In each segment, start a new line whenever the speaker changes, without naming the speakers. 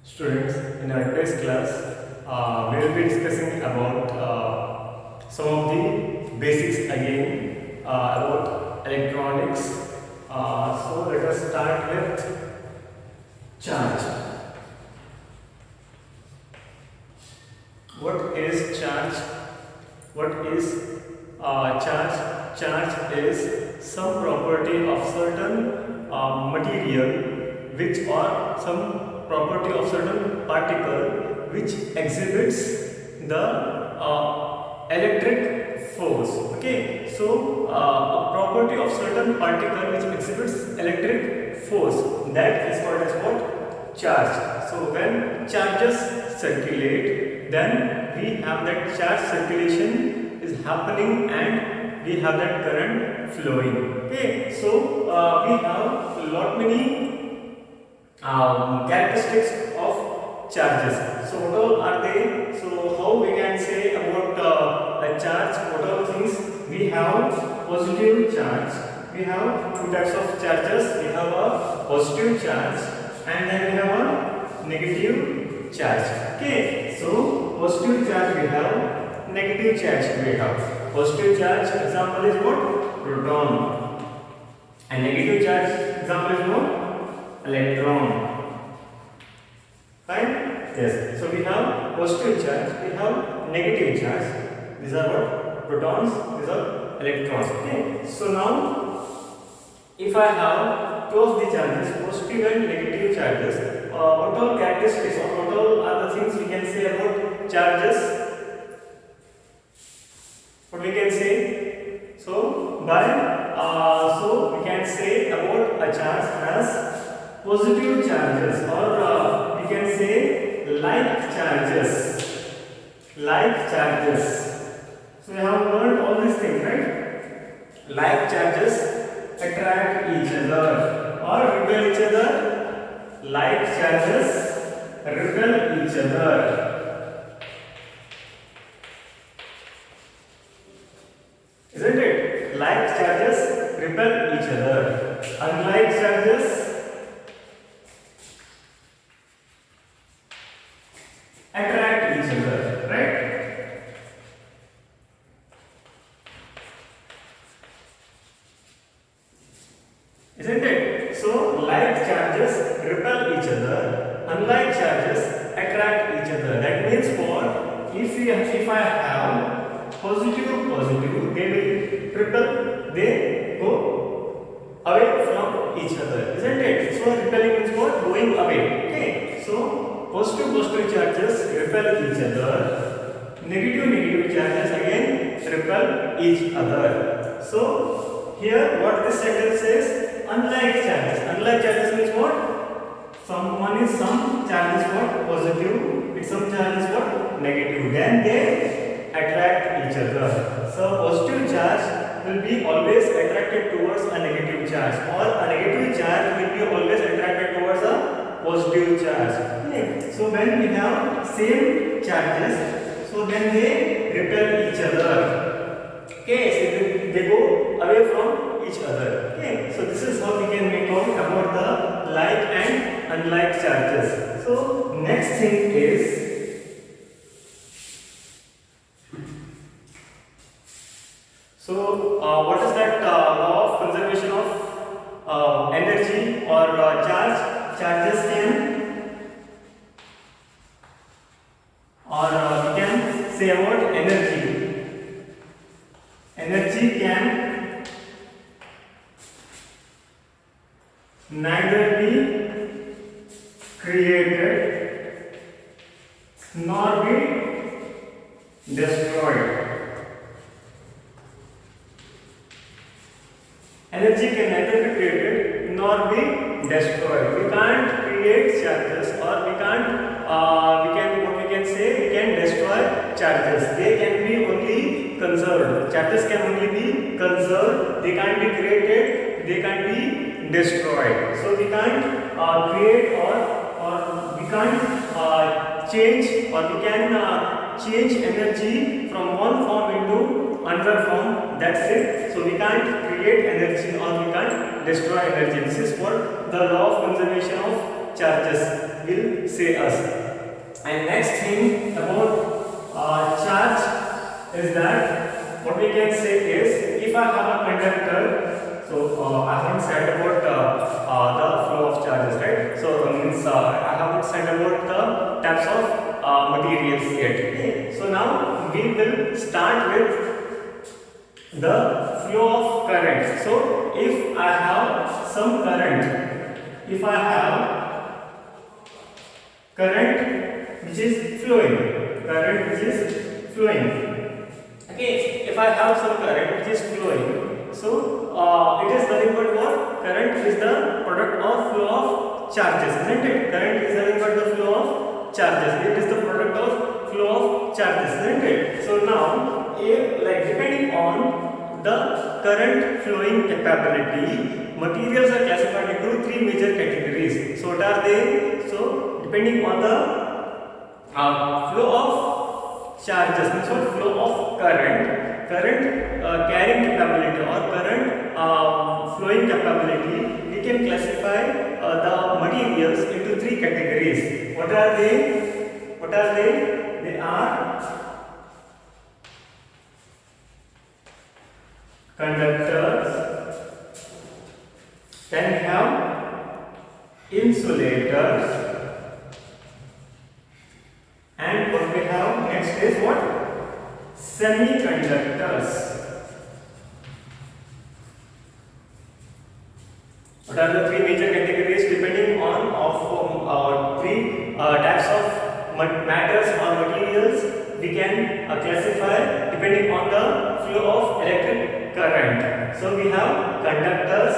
Students, in our today's class, we will be discussing about some of the basics again about electronics. So let us start with charge. What is charge? What is charge? Charge is some property of certain material which or some property of certain particle which exhibits the electric force. Okay, so a property of certain particle which exhibits electric force, that is called as what? Charge. So when charges circulate, then we have that charge circulation is happening and we have that current flowing. Okay, so we have a lot many characteristics of charges. So what all are they? So how we can say about a charge? What all things? We have positive charge. We have two types of charges. We have a positive charge and then we have a negative charge. Okay. So positive charge we have, negative charge we have. Positive charge example is what? Proton. And negative charge example is what? Electron. Fine? Yes. So we have positive charge, we have negative charge. These are what? Protons, these are electrons. Okay. So now, if I have two of the charges, positive and negative charges, what all characteristics or what all are the things we can say about charges? What we can say? So we can say about a charge as positive charges, or we can say like charges. Like charges. So we have learned all these things, right? Like charges attract each other or repel each other. Like charges repel each other. Isn't it? Like charges repel each other. Unlike charges attract each other, right? Isn't it? So like charges repel each other, unlike charges attract each other. That means for if I have positive, they will repel, they go away from each other. Isn't it? So repelling means what? Going away. Okay. So positive charges repel each other, negative charges again repel each other. So here what this sentence says, unlike charges means what? Some charge is what? Positive, with some charge is what? Negative. Then they attract each other. So positive charge will be always attracted towards a negative charge, or a negative charge will be always attracted towards a positive charge. Okay. So when we have same charges, so then they repel each other. Okay, so they go away from each other. Okay, so this is how we can make out about the like and unlike charges. So next thing is what is that law of conservation of energy or charge? Charges can, or we can say about energy. Energy can neither be created nor be destroyed. Energy can neither be created nor be destroyed. We can't create charges, or we can destroy charges. They can be only conserved. Charges can only be conserved. They can't be created. They can't be destroyed. So we can't create or we can't change, or we can change energy from one form into another form. That's it. So we can't create energy or we can't destroy energy. This is what the law of conservation of charges will say us. And next thing about charge is that what we can say is, if I have a conductor, so I haven't said about the flow of charges, right? So means I haven't said about the types of materials yet. Okay? So now we will start with the flow of current. So if I have some current, if I have current which is flowing, current which is flowing. Okay, if I have some current which is flowing, so it is nothing but what? Current is the product of flow of charges, isn't it? Current is nothing but the flow of charges. It is the product of flow of charges, isn't it? So now, like depending on the current flowing capability, materials are classified into three major categories. So what are they? So depending on the flow of charges, means what? Flow of current, carrying capability or current flowing capability, we can classify the materials into three categories. What are they? What are they? They are conductors, then we have insulators, and what we have next is what? Semiconductors. What are the three major categories? Depending on three types of matters or materials, we can classify depending on the flow of electric current. So we have conductors,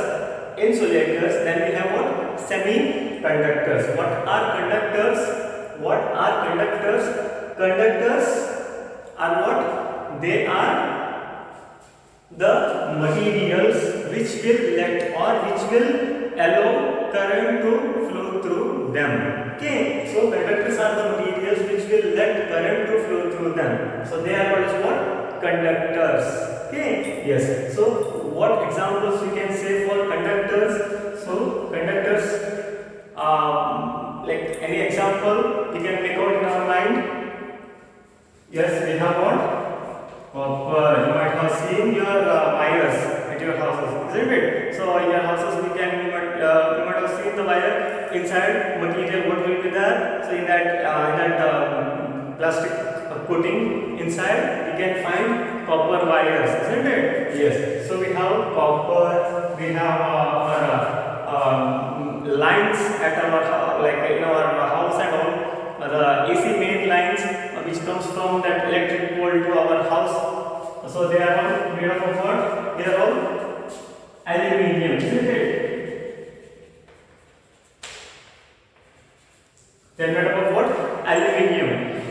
insulators, then we have what? Semiconductors. What are conductors? What are conductors? Conductors are what? They are the materials which will let or which will allow current to flow through them. Okay, so conductors are the materials which will let current to flow through them. So they are called as what? Conductors. Okay, yes. So what examples we can say for conductors? So conductors, like any example we can make out in our mind. Yes, we have what? Copper. You might have seen your wires at your houses, isn't it? So in your houses you might have seen the wire inside material. What will be there? So in that plastic coating inside, we can find copper wires, isn't it? Yes. So we have copper. We have our lines at our like in our house and all. The AC main lines which comes from that electric pole to our house. So they are all made up of what? They are all aluminium, isn't it? They are made up of what? Aluminium.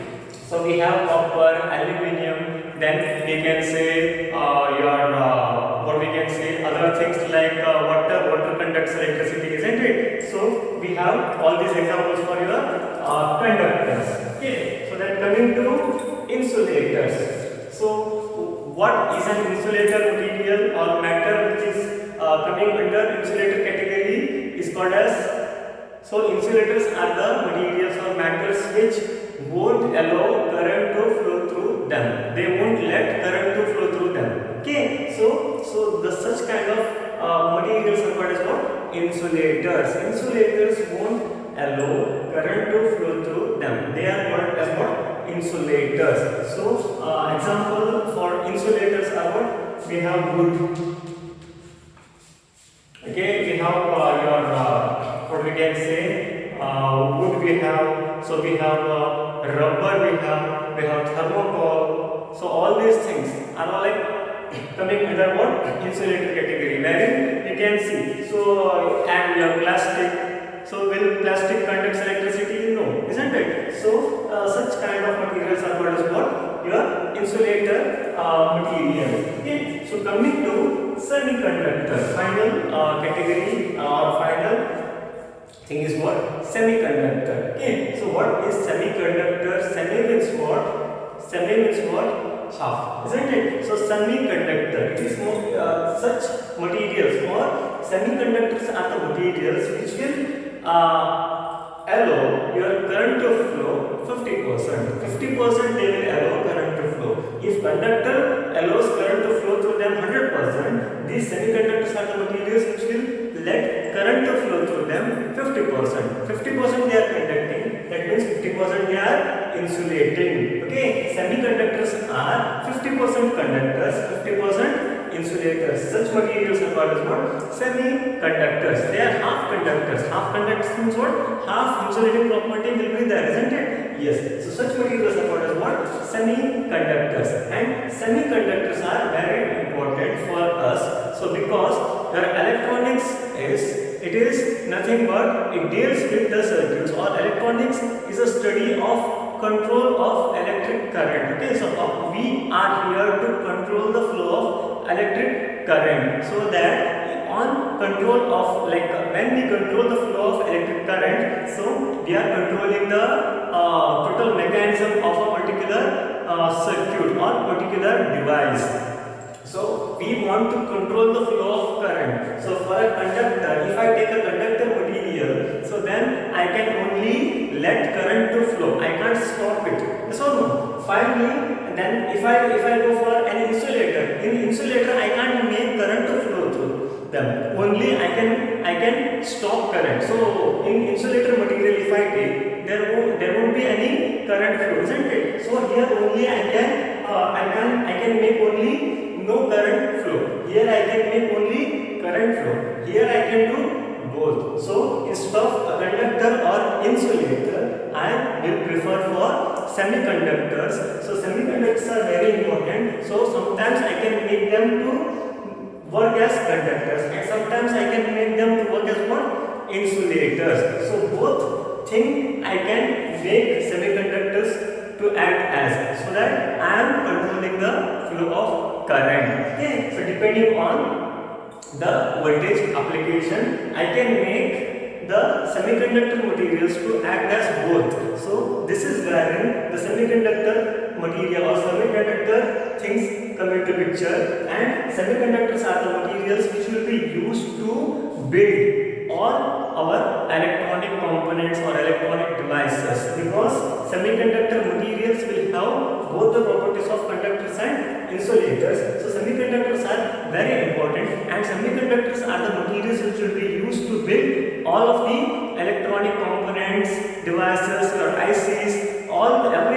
So we have copper, aluminium. Then we can say what we can say other things like water conducts electricity, isn't it? So we have all these examples for your conductors. Okay, so then coming to insulators. So what is an insulator material or matter which is coming under insulator category is called as, so insulators are the materials or matters which won't allow current to flow through them. They won't let current to flow through them. Okay, so the such kind of materials are called as what? Insulators. Insulators won't allow current to flow through them. They are called as what? Insulators. So example for insulators are what? We have wood. Okay, we have what we can say wood. We have, so we have rubber. We have thermocol. So all these things are all like coming under what? Insulator category, wherein you can see. So and your plastic. So will plastic conduct electricity? No, isn't it? So such kind of materials are called as what? Your insulator material. Okay. So coming to semiconductor, final category or final thing is what? Semiconductor. Okay. So what is semiconductor? Semi means what? Semi means what? Half, isn't it? So semiconductor, it is more such materials or semiconductors are the materials which will allow your current to flow 50%. 50% they will allow current to flow. If conductor allows current to flow through them 100%, these semiconductors are the materials which will let current to flow through them 50%. 50% they are conducting, that means 50% they are insulating. Okay, semiconductors are 50% conductors, 50% insulators. Such materials are called as what? Semiconductors. They are half conductors. Half conductors means what? Half insulating property will be there, isn't it? Yes. So such materials are called as what? Semiconductors. And semiconductors are very important for us. So because your electronics is nothing but it deals with the circuits, or electronics is a study of control of electric current. Okay, so we are here to control the flow of electric current, so that on control of, like when we control the flow of electric current, so we are controlling the total mechanism of a particular circuit or particular device. So we want to control the flow of current. So for a conductor, if I take a conductor material, so then I can only let current to flow. I can't stop it. Yes or no? Finally, then if I go for an insulator, in insulator I can't make current to flow through them. Only I can stop current. So in insulator material, if I take, there won't be any current flow, isn't it? So here only I can make only no current flow. Here I can make only current flow. Here I can do both. So instead of a conductor or insulator, I will prefer for semiconductors. So semiconductors are very important. So sometimes I can make them to work as conductors, and sometimes I can make them to work as what? Insulators. So both things I can make semiconductors to act as, so that I am controlling the flow of current. Okay, so depending on the voltage application, I can make the semiconductor materials to act as both. So this is wherein the semiconductor material or semiconductor things come into picture, and semiconductors are the materials which will be used to build all our electronic components or electronic devices, because semiconductor materials will have both the properties of conductors and insulators. So semiconductors are very important, and semiconductors are the materials which will be used to build all of the electronic components, devices or ICs.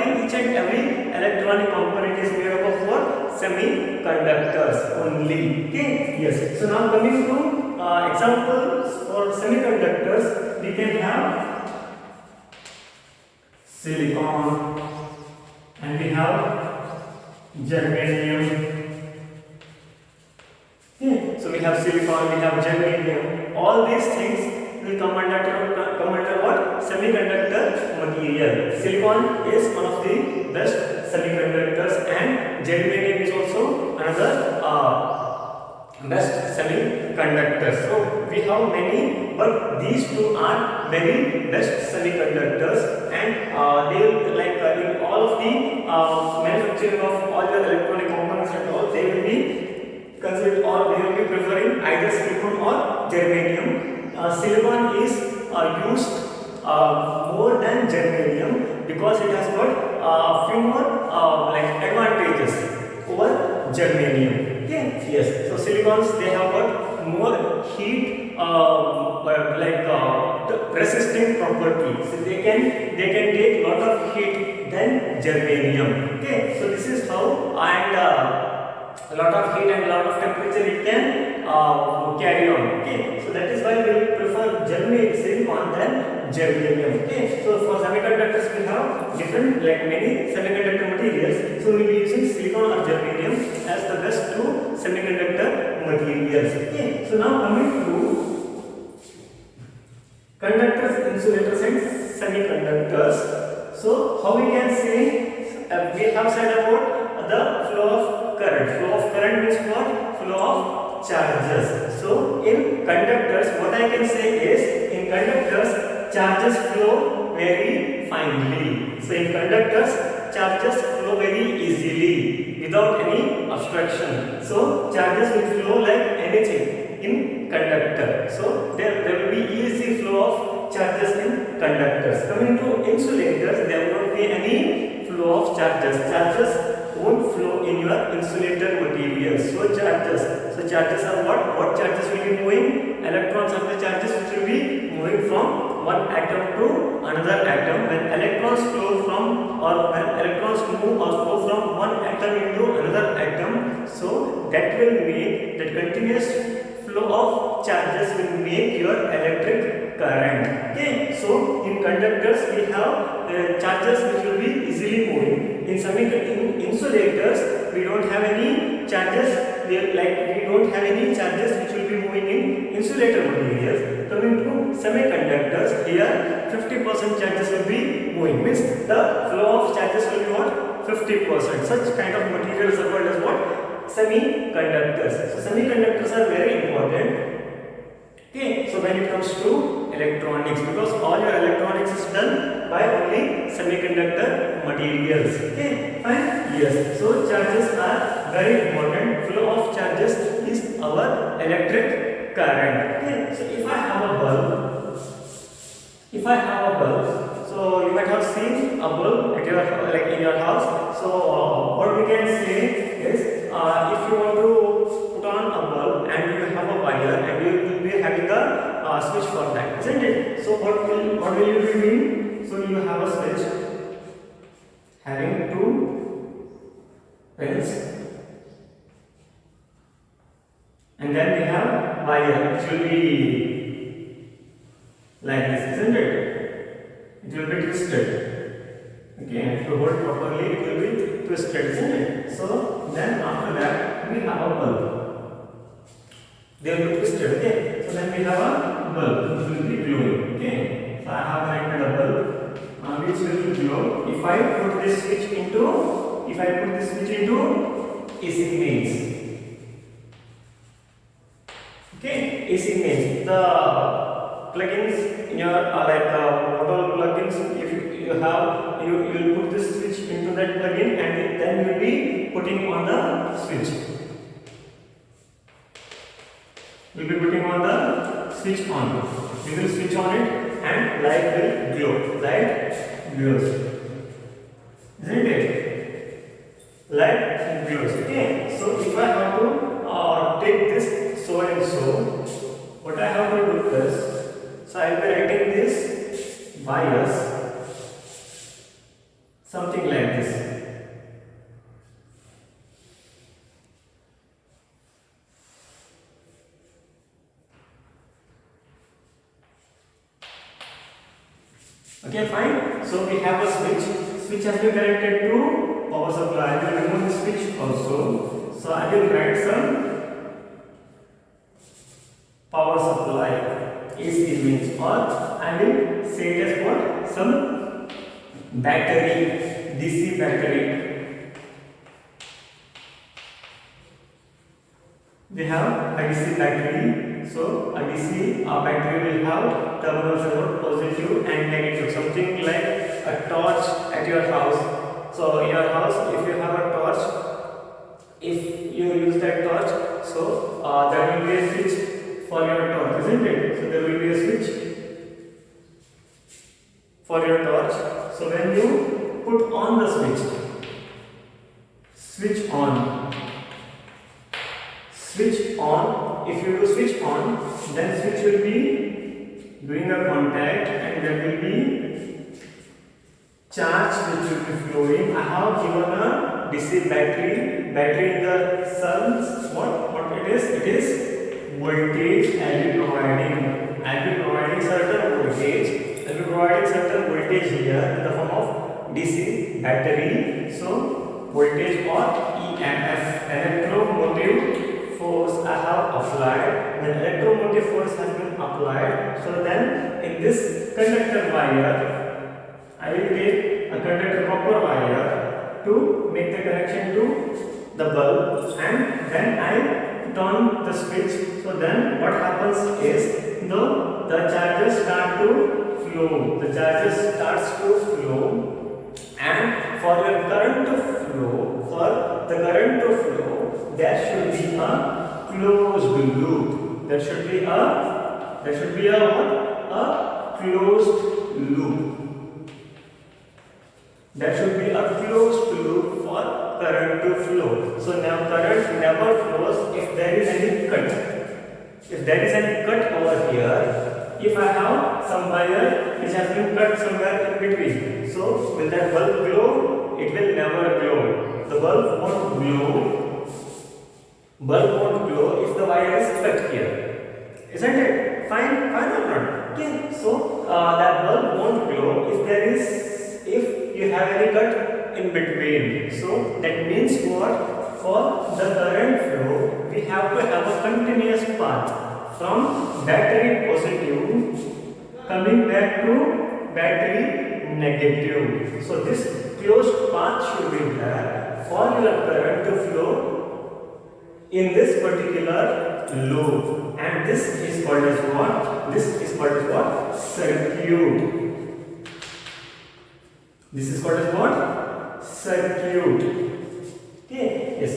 Each and every electronic component is made up of what? Semiconductors only. Okay, yes. So now coming to examples for semiconductors, we can have silicon, and we have germanium. Okay. So we have silicon, we have germanium. All these things will come under what? Semiconductor material. Silicon is one of the best semiconductors, and germanium is also another best semiconductors. So we have many, but these two are very best semiconductors, and they will, like in all of the manufacturing of all the electronic components and all, they will be considered, or they will be preferring either silicon or germanium. Silicon is used more than germanium because it has got a few more like advantages over germanium. Okay, yes. So silicons, they have got more heat resisting property. So they can take lot of heat than germanium. Okay, so this is how, and a lot of heat and a lot of temperature it can carry on. Okay, so that is why we will prefer silicon than germanium. Okay, so for semiconductors we have different, like many semiconductor materials. So we will be using silicon or germanium as the best two semiconductor materials. Okay, so now coming to conductors, insulators and semiconductors. So how we can say, we have said about the flow of current. Flow of current means what? Flow of charges. So in conductors, what I can say is, in conductors charges flow very finely. So in conductors charges flow very easily without any obstruction. So charges will flow like anything in conductor. So there will be easy flow of charges in conductors. Coming to insulators, there won't be any flow of charges. Charges won't flow in your insulator materials. So charges are what? What charges will be moving? Electrons are the charges which will be moving from one atom to another atom. When electrons flow from, or when electrons move or flow from one atom into another atom, so that will make, that continuous flow of charges will make your electric current. Okay, so in conductors we have charges which will be easily moving. In insulators we don't have any charges. We don't have any charges which will be moving in insulator materials. Coming to semiconductors, here 50% charges will be moving. Means the flow of charges will be what? 50%. Such kind of materials are called as what? Semiconductors. So semiconductors are very important. Okay, so when it comes to electronics, because all your electronics is done by only semiconductor materials. Okay, fine. Yes. So charges are very important. Flow of charges is our electric current. Okay. So if I have a bulb, so you might have seen a bulb at your, like in your house. So what we can say is, if you want to put on a bulb and you have a wire and you will be having a switch for that, isn't it? So what will you be doing? So you have a switch having two pins, and then we have wire which will be like this, isn't it? It will be twisted. Okay, and if you hold properly, it will be twisted, isn't it? So then after that we have a bulb. They will be twisted. Okay, so then we have a bulb which will be glowing. Okay, so I have connected a bulb which will glow. If I put this switch into AC mains. Okay, AC mains. The plugins in your motor plugins, if you have, you will put this switch into that plugin and then you will be putting on the switch. You will be putting on the switch on. You will switch on it and light will glow. Light glows. Isn't it? Light glows. Okay. So if I have to take this so and so, what I have to do is, so I will be writing this bias something like this. Okay, fine. So we have a switch. Switch has been connected to power supply. I will remove the switch also. So I will write some power supply. AC means, or I will say it as what? Some battery, DC battery. We have a DC battery. So a DC battery will have terminals about positive and negative, something like a torch at your house. So in your house, if you have a torch, if you use that torch, so there will be a switch for your torch, isn't it? So there will be a switch for your torch. So when you put on the switch on, if you do switch on, then switch will be doing a contact and there will be charge which will be flowing. I have given a DC battery in the cells. What it is? It is voltage. I will be providing certain voltage. I will be providing certain voltage here in the form of DC battery. So voltage or EMF, electromotive force I have applied. When electromotive force has been applied, so then in this conductor wire, I will take a conductor copper wire to make the connection to the bulb, and then I put on the switch. So then what happens is, the charges start to flow. The charges starts to flow, and for your current to flow, there should be a closed loop. There should be a closed loop. There should be a closed loop for current to flow. So now current never flows if there is any cut. If there is any cut over here, if I have some wire which has been cut somewhere in between, so will that bulb glow? It will never glow. The bulb won't glow. Bulb won't glow if the wire is cut here. Isn't it? Fine or not? Okay. So that bulb won't glow if you have any cut in between. So that means what? For the current flow, we have to have a continuous path from battery positive coming back to battery negative. So this closed path should be there for your current to flow in this particular loop, and this is called as what? This is called as what? Circuit. This is called as what? Circuit. Okay, yes,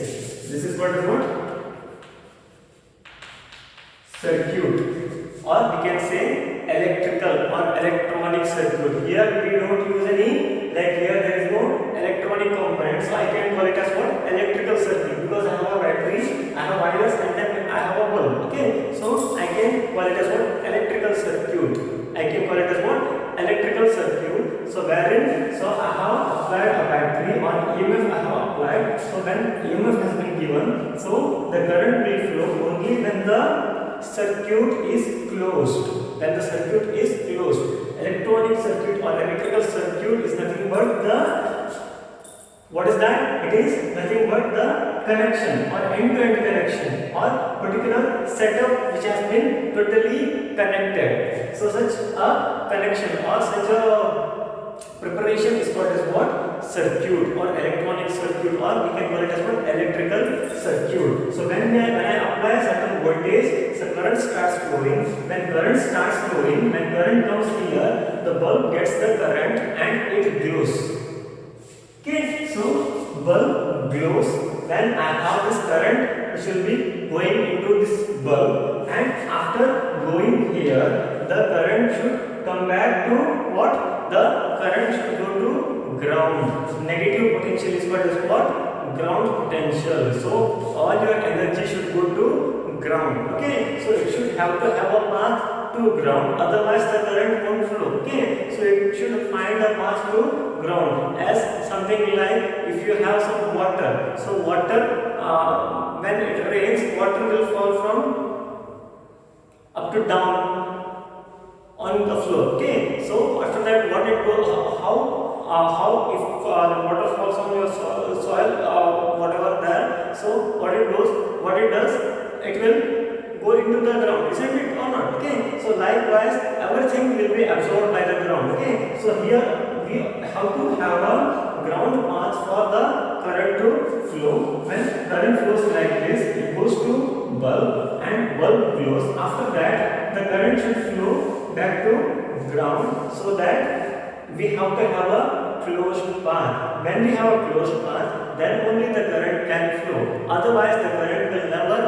this is called as what? Circuit, or we can say electrical or electronic circuit. Here we don't use any, like here there is no electronic component, so I can call it as what? Electrical circuit, because I have a battery, I have wires, and then I have a bulb. Okay, so I can call it as what? Electrical circuit. I can call it as what? Electrical circuit. So wherein, so I have applied a battery or EMF I have applied. So when EMF has been given, so the current will flow only when the circuit is closed. When the circuit is closed. Electronic circuit or electrical circuit is nothing but the, what is that? It is nothing but the connection or end-to-end connection or particular setup which has been totally connected. So such a connection or such a preparation is called as what? Circuit or electronic circuit, or we can call it as what? Electrical circuit. So when I apply certain voltage, the current starts flowing. When current starts flowing, when current comes here, the bulb gets the current and it glows. Okay, so bulb glows when I have this current which will be going into this bulb, and after going here, the current should come back to what? The current should go to ground. Negative potential is called as what? Ground potential. So all your energy should go to ground. Okay, so it should have to have a path to ground, otherwise the current won't flow. Okay, so it should find a path to ground as something like if you have some water. So water, when it rains, water will fall from up to down on the floor. Okay, so after that, what it goes, how if the water falls on your soil, whatever there, so what it does, it will go into the ground, isn't it or not? Okay, so likewise everything will be absorbed by the ground. Okay, so here we have to have a ground path for the current to flow. When current flows like this, it goes to bulb and bulb glows. After that, the current should flow back to ground, so that we have to have a closed path. When we have a closed path, then only the current can flow. Otherwise, the current will never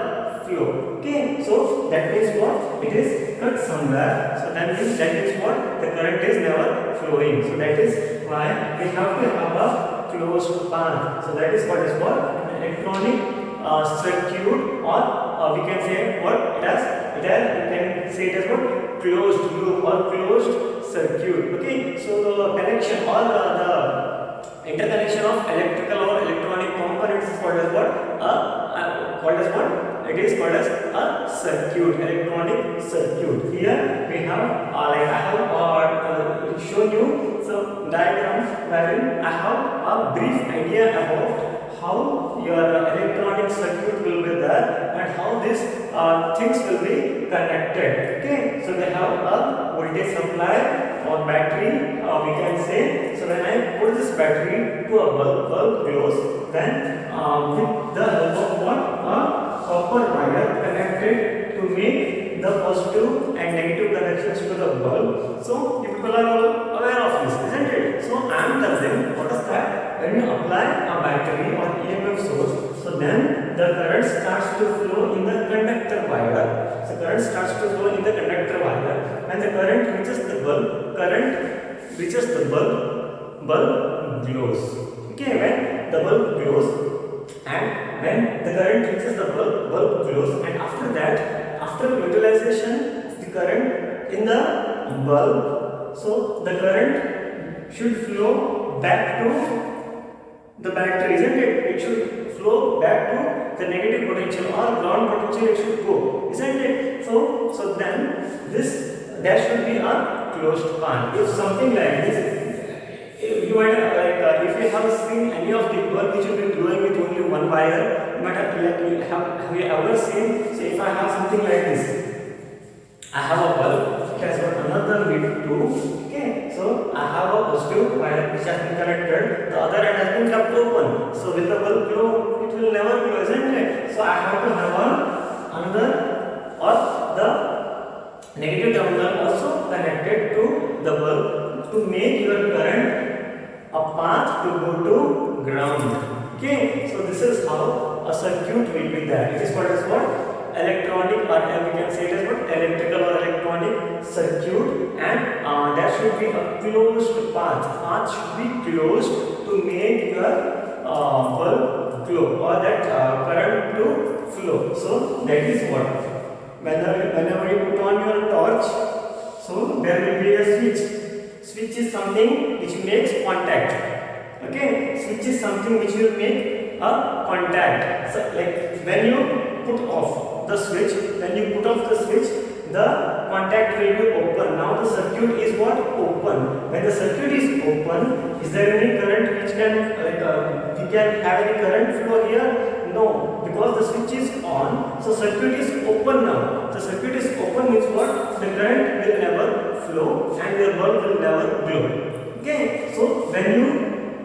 flow. Okay, so that means what? It is cut somewhere. So that means what? The current is never flowing. So that is why we have to have a closed path. So that is what is what? An electronic circuit, or we can say what it has. We can say it as what? Closed loop or closed circuit. Okay, so the connection or the interconnection of electrical or electronic components is called as what? Called as what? It is called as a circuit, electronic circuit. Here we have like I have shown you some diagrams wherein I have a brief idea about how your electronic circuit will be there and how these things will be connected. Okay, so they have a voltage supply or battery, we can say. So when I put this battery to a bulb glows, then with the help of what? A copper wire connected to make the positive and negative connections to the bulb. So you people are all aware of this, isn't it? So I am telling what is that? When you apply a battery or EMF source, so then the current starts to flow in the conductor wire. So current starts to flow in the conductor wire. When the current reaches the bulb, current bulb glows. Okay, when the bulb glows and when the current reaches the bulb glows, and after that, after utilization of the current in the bulb, so the current should flow back to the battery, isn't it? It should flow back to the negative potential or ground potential. It should go, isn't it? So then there should be a closed path. If something like this, you might if you have seen any of the bulb which will be glowing with only one wire, you might have you ever seen? So if I have something like this, I have a bulb. It has got another lead too. Okay, so I have a positive wire which has been connected. The other end has been kept open. So will the bulb glow? It will never glow, isn't it? So I have to have another or the negative terminal also connected to the bulb to make your current a path to go to ground. Okay, so this is how a circuit will be there. It is called as what? Electronic, or we can say it as what? Electrical or electronic circuit, and there should be a closed path. Path should be closed to make your bulb glow or that current to flow. So that is what. Whenever you put on your torch, so there will be a switch. Switch is something which makes contact. Okay, switch is something which will make a contact. So like when you put off the switch, when you put off the switch, the contact will be open. Now the circuit is what? Open. When the circuit is open, is there any current which can we can have any current flow here? No, because the switch is on, so circuit is open now. The circuit is open means what? The current will never flow and your bulb will never glow. Okay, so when you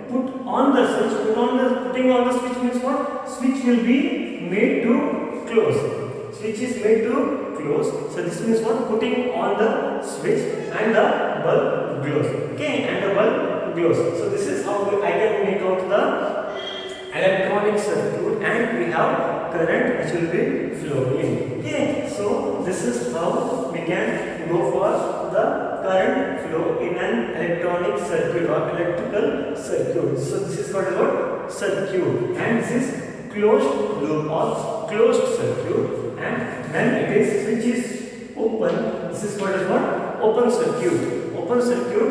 put on the switch, putting on the switch means what? Switch will be made to close. Switch is made to close. So this means what? Putting on the switch and the bulb glows. Okay, and the bulb glows. So this is how I can make out the electronic circuit, and we have current which will be flowing. Okay, so this is how we can go for the current flow in an electronic circuit or electrical circuit. So this is called what? Circuit, and this is closed loop or closed circuit. And when it is switch is open, this is called as what? Open circuit. Open circuit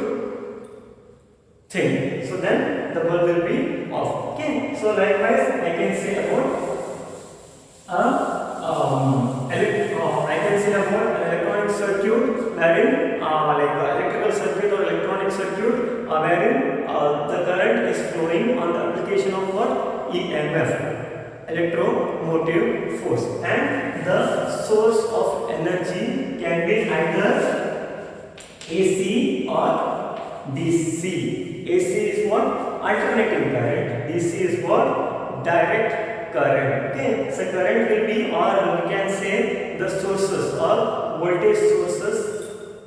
thing. So then the bulb will be off. Okay. So likewise, I can say about an electronic circuit wherein electrical circuit or electronic circuit wherein the current is flowing on the application of what? EMF, electromotive force, and the source of energy can be either AC or DC. AC is what? Alternating current. DC is what? Direct current. Okay, so current will be, or we can say the sources or voltage sources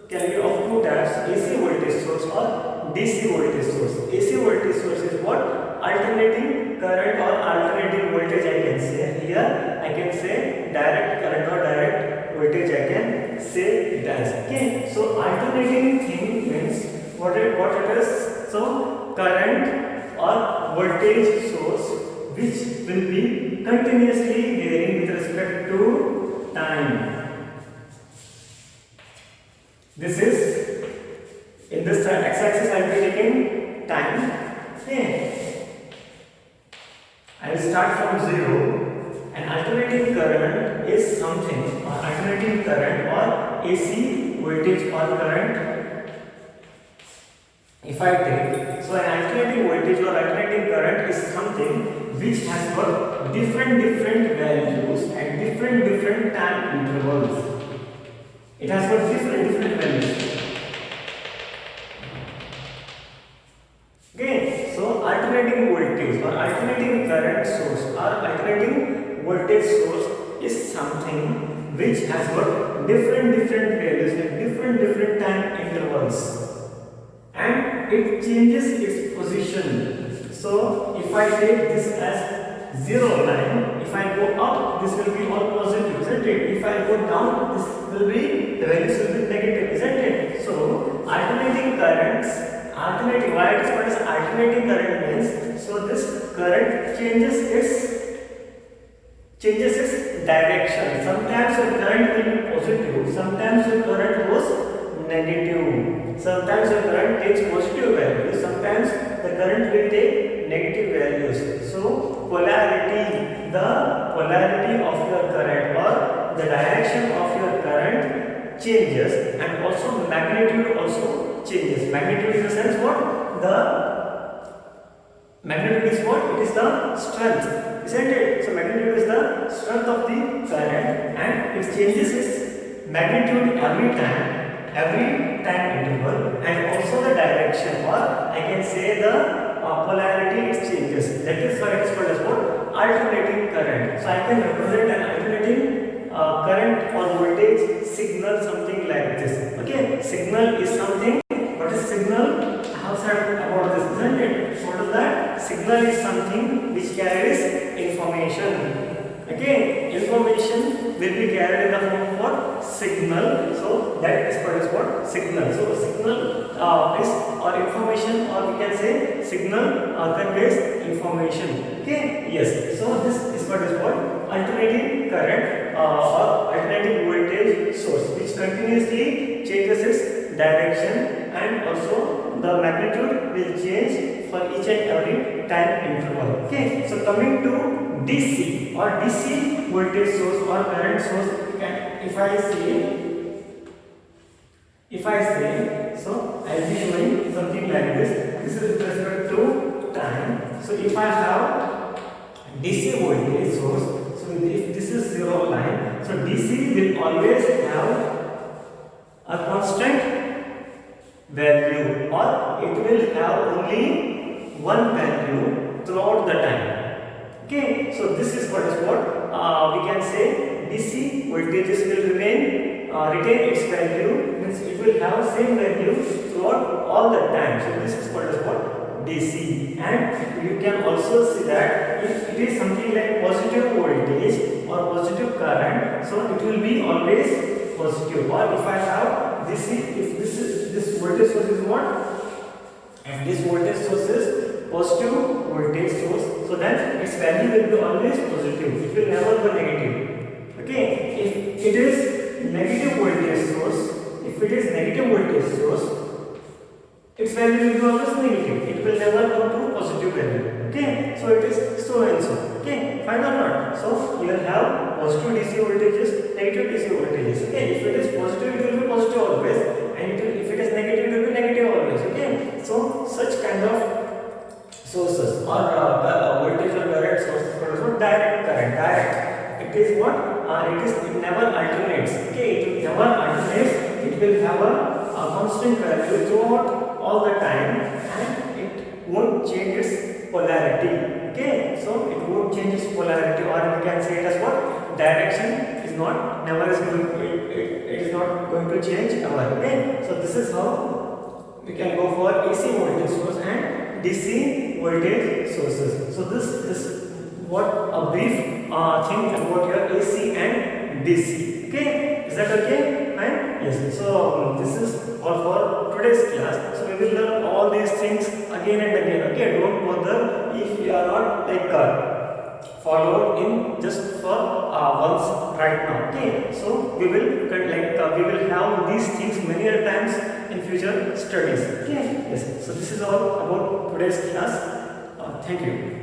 can be of two types: AC voltage source or DC voltage source. AC voltage source is what? Alternating current or alternating voltage, I can say. Here I can say direct current or direct voltage, I can say it as. Okay, so alternating thing means what it is. So current or voltage source which will be continuously varying with respect to time. This is, in this x-axis I will be taking time. Okay, I will start from 0, and alternating current is something, or alternating current or AC voltage or current. If I take, so an alternating voltage or alternating current is something which has got different values at different time intervals. It has got different values. Okay, so alternating voltage or alternating current source or alternating voltage source is something which has got different values at different time intervals, and it changes its position. So if I take this as 0 line, if I go up, this will be all positive, isn't it? If I go down, this will be, the values will be negative, isn't it? So alternating currents alternating. Why it is called as alternating current means, so this current changes its direction. Sometimes your current will be positive, sometimes your current was negative. Sometimes your current takes positive values, sometimes the current will take negative values. So polarity, the polarity of your current or the direction of your current changes, and also magnitude also changes. Magnitude in the sense what? The magnitude is what? It is the strength, isn't it? So magnitude is the strength of the current, and it changes its magnitude every time interval, and also the direction, or I can say the polarity it changes. That is why it is called as what? Alternating current. So I can represent an alternating current or voltage signal something like this. Okay, signal is something. What is signal? I have said about this, isn't it? So what is that? Signal is something which carries information. Okay, information will be carried in the form of what? Signal. So that is called as what? Signal. So signal is or information, or we can say signal conveys information. Okay, yes. So this is what is what? Alternating current or alternating voltage source, which continuously changes its direction, and also the magnitude will change for each and every time interval. Okay, so coming to DC or DC voltage source or current source, if I say, so I'll be showing something like this. This is with respect to time. So if I have DC voltage source, so if this is zero line, so DC will always have a constant value, or it will have only one value throughout the time. Okay, so this is what is what we can say DC voltages will retain its value, means it will have same value throughout all the time. So this is called as what? DC. And you can also see that if it is something like positive voltage or positive current, so it will be always positive. Or if I have DC, if this voltage source is what? If this voltage source is positive voltage source, so then its value will be always positive. It will never be negative. Okay. If it is negative voltage source, its value will be always negative. It will never go to positive value. Okay. So it is so and so. Okay. Fine or not? So you will have positive DC voltages, negative DC voltages. Okay. If it is positive, it will be positive always, and if it is negative, it will be negative always. Okay. So such kind of sources or voltage or current sources are also direct current. Direct. It is what? It never alternates. Okay. It never alternates. It will have a constant value throughout all the time, and it won't change its polarity. Okay. So it won't change its polarity, or we can say it as what? Direction is not never is going. It is not going to change ever. Okay. So this is how we can go for AC voltage source and DC voltage sources. So this is what a brief thing about your AC and DC. Okay, is that okay? Fine. Yes. So this is all for today's class. So we will learn all these things again and again. Okay, don't bother if you are not like followed in just for once right now. Okay, so we will we will have these things many times in future studies. Okay. Yes. So this is all about today's class. Thank you.